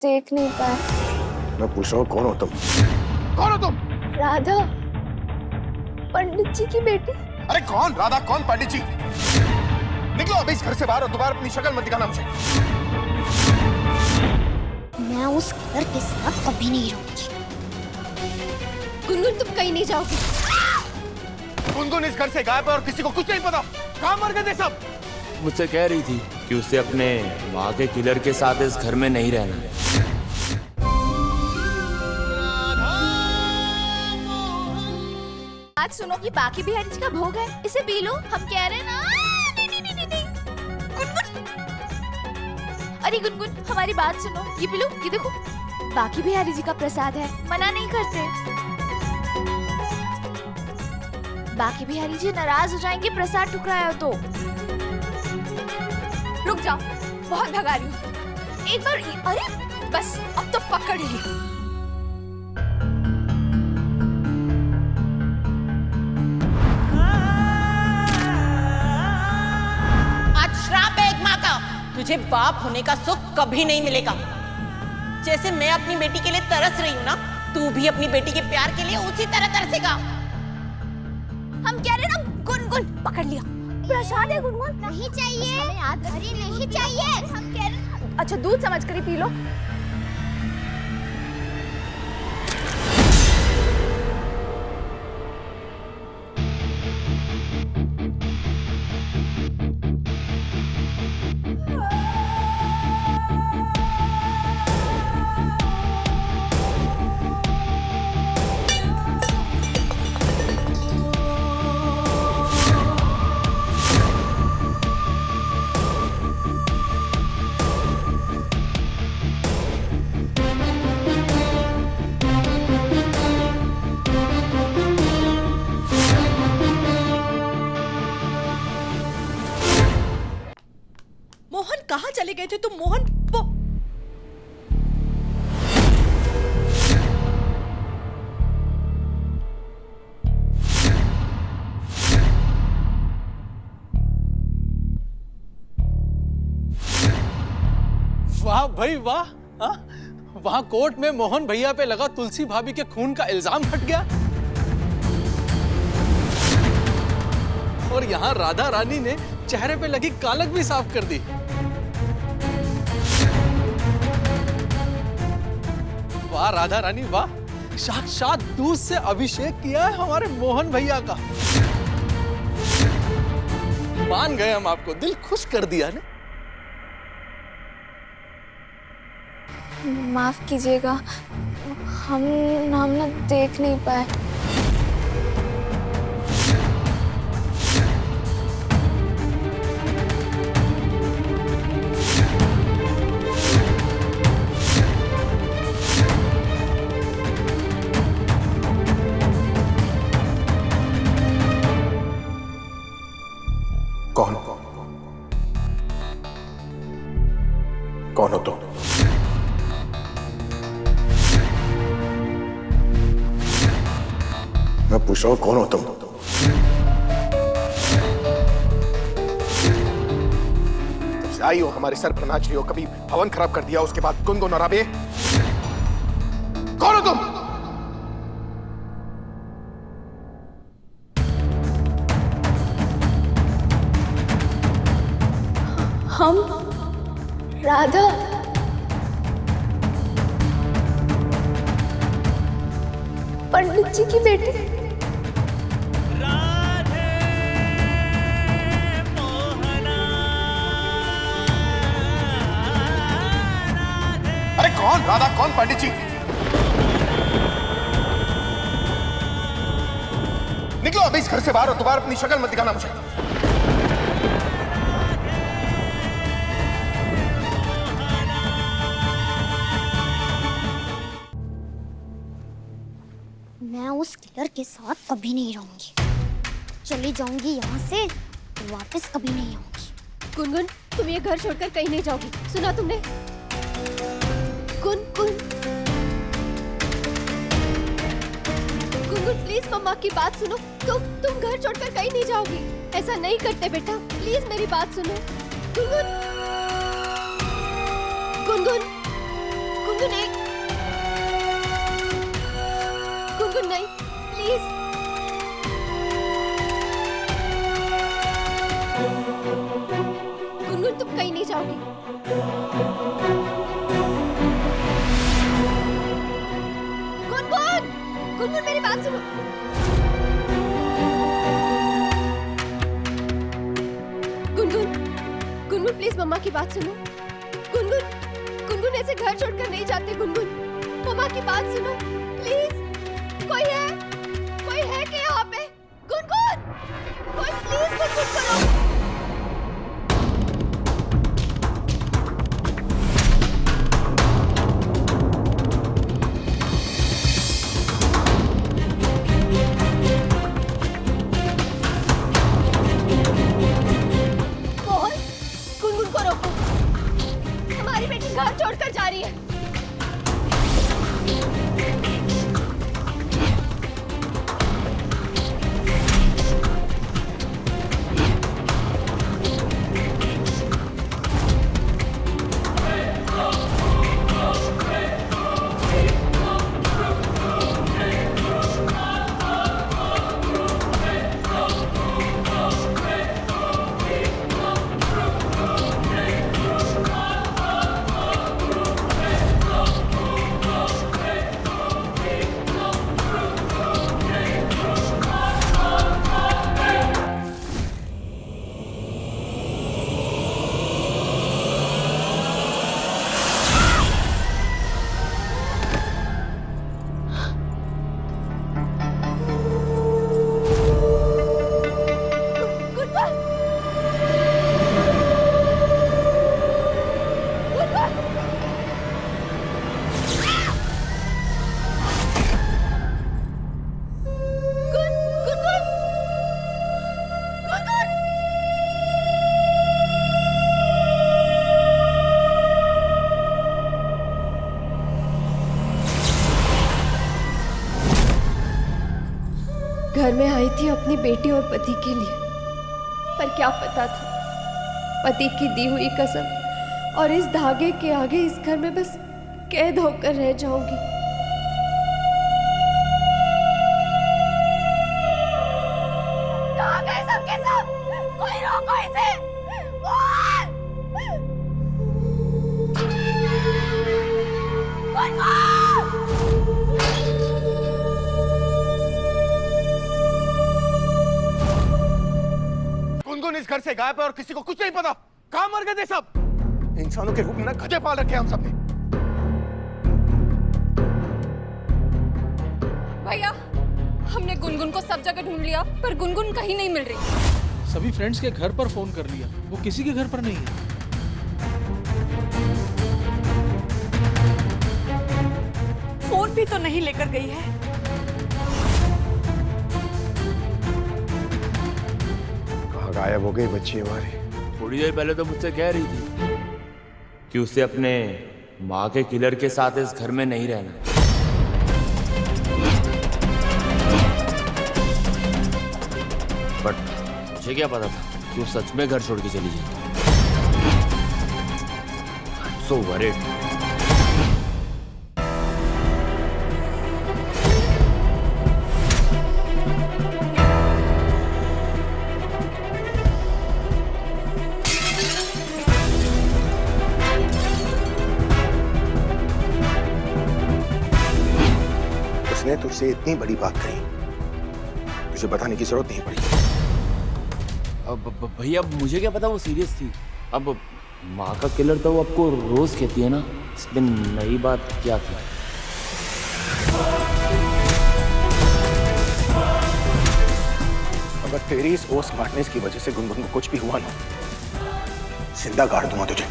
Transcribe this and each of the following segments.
देख नहीं पाए। मैं पूछ रहा हूँ कौन हो तुम? कौन हो तुम? राधा, पंडित जी की बेटी। अरे कौन राधा, कौन पंडित जी? निकलो अभी इस घर से बाहर और दोबारा अपनी शक्ल मत दिखाना मुझे। मैं उस घर के साथ कभी नहीं रहूंगी। गुनगुन, तुम कहीं नहीं जाओगी। गुनगुन इस घर से गायब है और किसी को कुछ नहीं पता। कहाँ मर गए थे सब? मुझसे कह रही थी कि उसे अपने माँ के किलर के साथ इस घर में नहीं रहना। आज सुनो कि बाकी बिहारी जी का भोग है, इसे पी लो। हम कह रहे हैं ना। नहीं नहीं नहीं नहीं गुनगुन, अरे गुनगुन हमारी बात सुनो, ये पी लो, ये देखो बाकी बिहारी जी का प्रसाद है, मना नहीं करते। बाकी बिहारी जी नाराज हो जाएंगे प्रसाद ठुकराया हो तो। रुक जाओ, बहुत भगा रही हूँ। एक बार, अरे बस अब तो पकड़ ली। तुझे बाप होने का सुख कभी नहीं मिलेगा। जैसे मैं अपनी बेटी के लिए तरस रही हूँ ना, तू भी अपनी बेटी के प्यार के लिए उसी तरह तरसेगा। हम कह रहे ना गुनगुन, पकड़ लिया। प्रसाद है गुनगुन। नहीं चाहिए, अरे नहीं चाहिए। हम कह रहे, अच्छा दूध समझ कर ही पी लो। मोहन कहाँ चले गए थे तुम? मोहन वो वाह भाई वाह। वहां कोर्ट में मोहन भैया पे लगा तुलसी भाभी के खून का इल्जाम हट गया और यहाँ राधा रानी ने चेहरे पे लगी कालक भी साफ कर दी। वाह राधा रानी वाह, साक्षात दूध से अभिषेक किया है हमारे मोहन भैया का। मान गए हम आपको, दिल खुश कर दिया ने। माफ कीजिएगा, हम ना देख नहीं पाए। कौन कौन हो तुम? मैं पूछ रहा हूँ कौन हो तुम? जब से आई हो हमारे सर पर नाच रही हो, कभी हवन खराब कर दिया, उसके बाद गुनगुन और अबे। कौन हो तुम? हम राधा, पंडित जी की बेटी। अरे कौन राधा, कौन पंडित जी? निकलो अभी इस घर से बाहर और दोबारा अपनी शक्ल मत दिखाना मुझे। मैं उस किलर के साथ कभी नहीं रहूंगी। चली जाऊंगी यहाँ से, तो वापस कभी नहीं आऊंगी। गुनगुन, तुम ये घर छोड़कर कहीं नहीं जाओगी, सुना तुमने? गुनगुन, गुनगुन प्लीज मम्मा की बात सुनो। तुम घर छोड़कर कहीं नहीं जाओगी, ऐसा नहीं करते बेटा, प्लीज मेरी बात सुनो। गुनगुन, गुनगुन, गुनगुन गुनगुन एक गुनगुन नहीं प्लीज। गुनगुन तुम कहीं नहीं जाओगी। गुनगुन गुनगुन मेरी बात सुनो। गुनगुन गुनगुन प्लीज मम्मा की बात सुनो। गुनगुन गुनगुन ऐसे घर छोड़कर नहीं जाते। गुनगुन मम्मा की बात सुनो प्लीज। कोई है क्या यहाँ पे? गुनगुन कोई प्लीज गुनगुन करो। मोहन गुनगुन को रोको। हमारी बेटी घर छोड़कर जा रही है। घर में आई थी अपनी बेटी और पति के लिए, पर क्या पता था पति की दी हुई कसम और इस धागे के आगे इस घर में बस कैद होकर रह जाऊंगी। कहाँ गए सब के सब? कोई रोको इसे। गुनगुन इस घर से गायब है और किसी को कुछ नहीं पता। कहाँ मर गए थे सब? इंसानों के रूप में ना गधे पाल रखे हम सबने। भैया हमने गुनगुन को सब जगह ढूंढ लिया पर गुनगुन कहीं नहीं मिल रही। सभी फ्रेंड्स के घर पर फोन कर लिया, वो किसी के घर पर नहीं है। फोन भी तो नहीं लेकर गई है। कहाँ गायब हो गई बच्ची हमारी? थोड़ी देर पहले तो मुझसे कह रही थी कि उसे अपने माँ के किलर के साथ इस घर में नहीं रहना। बट मुझे क्या पता था कि वो सच में घर छोड़ के चली जाएगी। So worried. उसने तुझसे इतनी बड़ी बात कही, तुझे बताने की जरूरत नहीं पड़ी। अब भैया मुझे क्या पता वो सीरियस थी। अब माँ का किलर तो वो आपको रोज कहती है ना, इस दिन नई बात क्या थी? अगर तेरी इस ओवर स्मार्टनेस की वजह से गुनगुन को कुछ भी हुआ ना, जिंदा गाड़ दूंगा तुझे।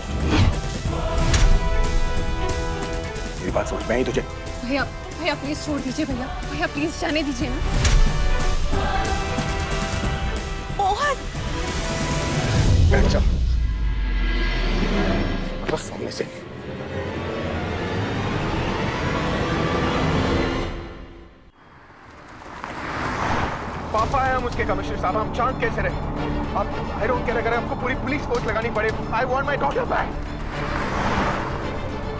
मेरी बात समझ में आई तुझे? भैया भैया प्लीज छोड़ दीजिए। भैया भैया प्लीज जाने दीजिए ना। मोहन बैठ जा, बस सामने से। पापा है हम उसके कमिश्नर साहब, हम चांद कैसे रहे? अब आई डोंट केयर अगर हमको पूरी पुलिस फोर्स लगानी पड़े। I want my daughter back.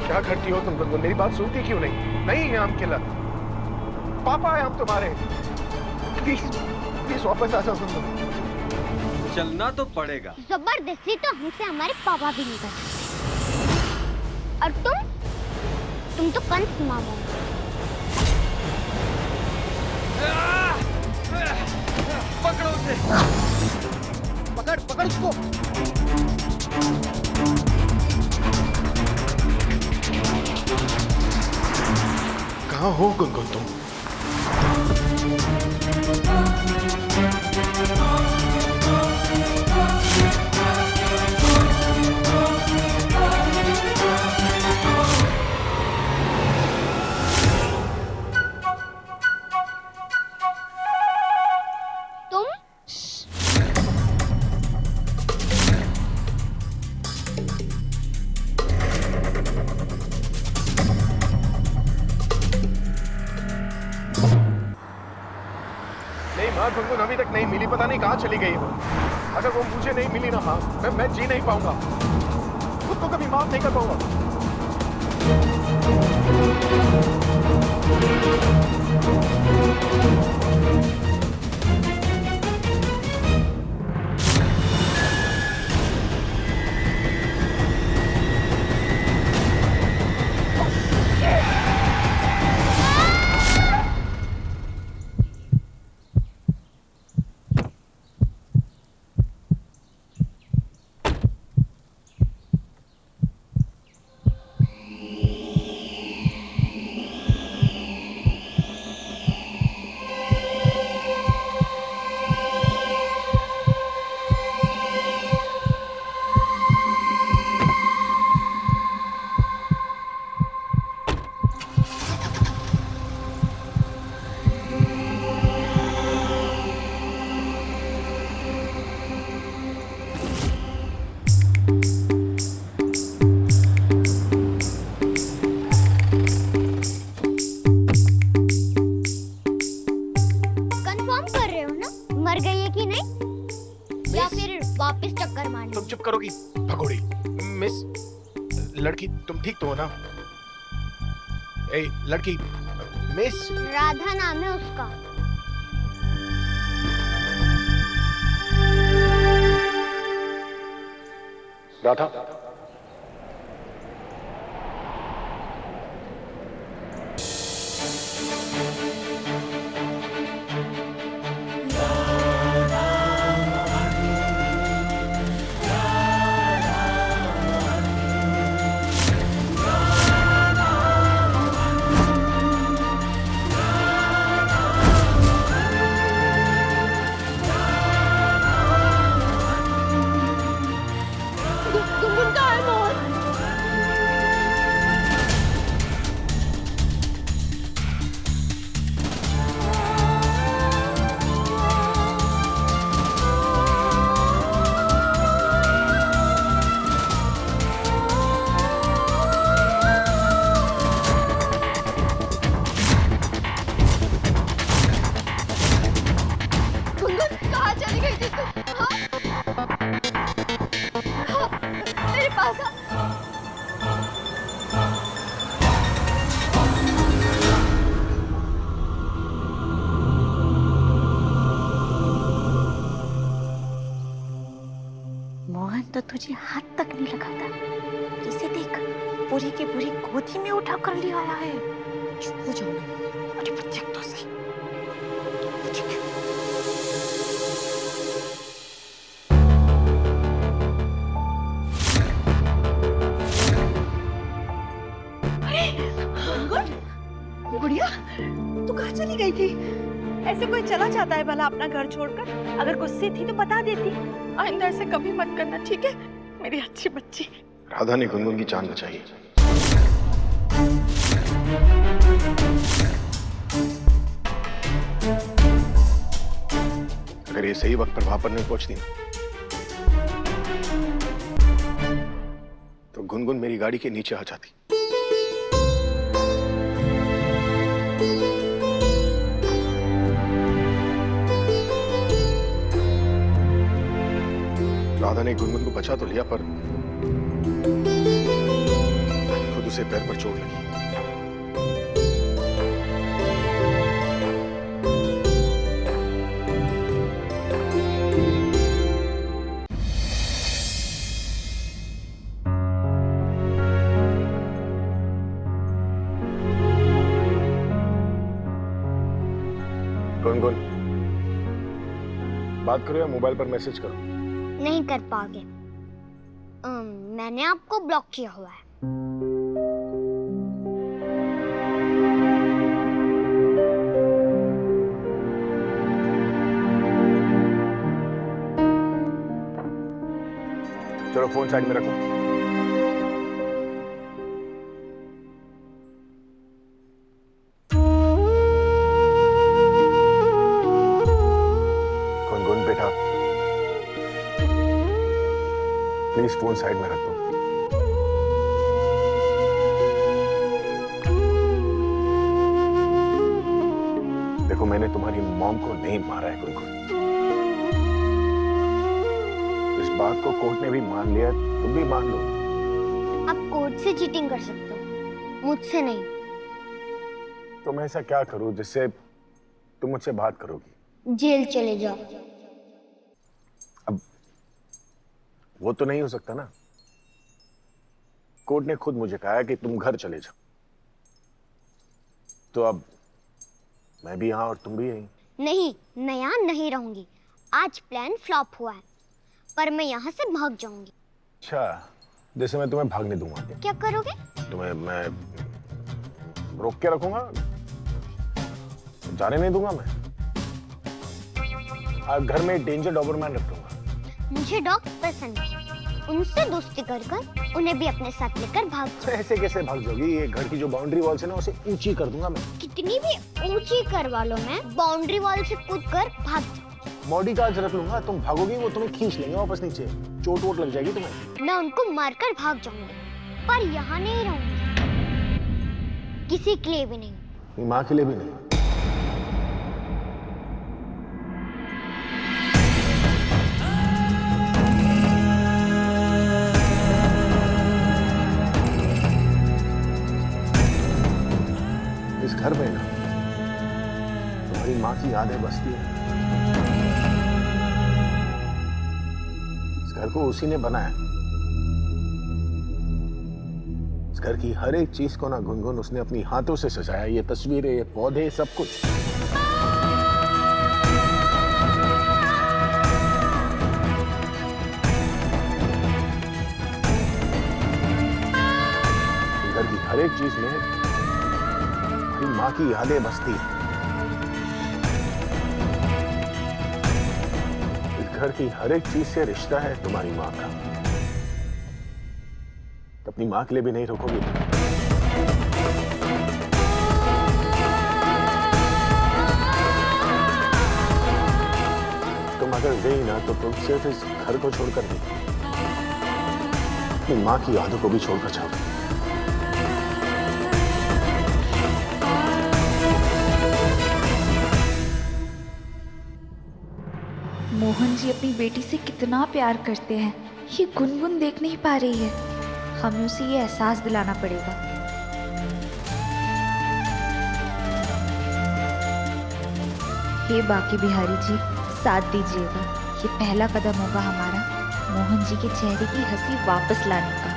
क्या करती हो तुम गुनगुन? मेरी बात सुनती क्यों नहीं? नहीं है हम किलर, पापा है हम तुम्हारे। प्लीज प्लीज वापस आ जाओ गुनगुन। चलना तो पड़ेगा। जबरदस्ती तो हमसे हमारे पापा भी नहीं कर सकते। और तुम तो कंस मामो। पकड़ो उसे। पकड़ पकड़ उसको। कहाँ हो गुनगुन तुम? हाँ गुनगुन अभी तक नहीं मिली, पता नहीं कहाँ चली गई वो। अगर वो मुझे नहीं मिली ना माँ, मैं जी नहीं पाऊंगा, खुद को कभी माफ नहीं कर पाऊंगा। मर गई है कि नहीं, या फिर वापस चक्कर मारने? तुम चुप करोगी भगोड़ी? मिस लड़की तुम ठीक तो हो ना? ए लड़की, मिस राधा नाम है उसका। राधा, मोहन तो तुझे हाथ तक नहीं लगाता, जिसे देख पूरी की पूरी गोदी में उठा कर ले आया है। चुप हो जाओ ना। अरे देख तो सही। गुड़िया, तू कहाँ चली गई थी? ऐसे कोई चला जाता है भला अपना घर छोड़कर? अगर गुस्से थी तो बता देती। आइंदा ऐसे कभी मत करना, ठीक है मेरी अच्छी बच्ची। राधा ने गुनगुन की जान बचाई। अगर ये सही वक्त पर वहां पर नहीं पहुंचती ना, तो गुनगुन मेरी गाड़ी के नीचे आ जाती। राधा ने गुनगुन को बचा तो लिया, पर खुद उसे से पैर पर चोट लगी। गुनगुन, बात करो या मोबाइल पर मैसेज करो? नहीं कर पाओगे। मैंने आपको ब्लॉक किया हुआ है। चलो फोन साइड में रखो। गुनगुन बेटा, प्लीज फोन साइड में रख दो। देखो, मैंने तुम्हारी मॉम को नहीं मारा है गुनगुन। इस बात को कोर्ट ने भी मान लिया, तुम भी मान लो। आप कोर्ट से चीटिंग कर सकते हो, मुझसे नहीं। तो मैं ऐसा क्या करूं जिससे तुम मुझसे बात करोगी? जेल चले जाओ। अब वो तो नहीं हो सकता ना। कोर्ट ने खुद मुझे कहा है कि तुम घर चले जाओ, तो अब मैं भी यहाँ और तुम भी यहीं। नहीं, मैं यहाँ नहीं रहूंगी। आज प्लान फ्लॉप हुआ है, पर मैं यहाँ से भाग जाऊंगी। अच्छा, जैसे मैं तुम्हें भागने दूंगा। क्या करोगे? तुम्हें मैं रोक के रखूंगा, जाने नहीं दूंगा। मैं आज घर में डेंजर डॉबरमैन रख दूंगा। मुझे डॉग पसंद है, उनसे दोस्ती कर कर उन्हें भी अपने साथ लेकर भाग जाओ। ऐसे कैसे भाग जाओगी? ये घर की जो बाउंड्री वॉल्स है ना, उसे ऊंची कर दूंगा मैं। कितनी भी ऊंची करवा लो, मैं बाउंड्री वॉल से कूद कर भाग जाऊंगी। बॉडी गार्ड रख लूंगा, तुम भागोगी वो तुम्हें खींच लेंगे वापस नीचे, चोट वोट लग जाएगी तुम्हें। मैं उनको मारकर भाग जाऊंगी, पर यहाँ नहीं रहूंगी, किसी के लिए भी नहीं। माँ के लिए भी नहीं। इस घर में ना तुम्हारी माँ की यादें बसती है। इस घर को उसी ने बनाया। इस घर की हर एक चीज को ना गुनगुन उसने अपनी हाथों से सजाया। ये तस्वीरें, ये पौधे, सब कुछ। इस घर की हर एक चीज में माँ की यादें बसती है। इस घर की हर एक चीज से रिश्ता है तुम्हारी माँ का। अपनी माँ के लिए भी नहीं रोकोगी तुम अगर गई ना तो तुम सिर्फ इस घर को छोड़कर नहीं, अपनी माँ की यादों को भी छोड़कर जाओगे। मोहन जी अपनी बेटी से कितना प्यार करते हैं, ये गुनगुन देख नहीं पा रही है। हमें उसे ये एहसास दिलाना पड़ेगा। हे बाकी बिहारी जी, साथ दीजिएगा। ये पहला कदम होगा हमारा मोहन जी के चेहरे की हंसी वापस लाने का।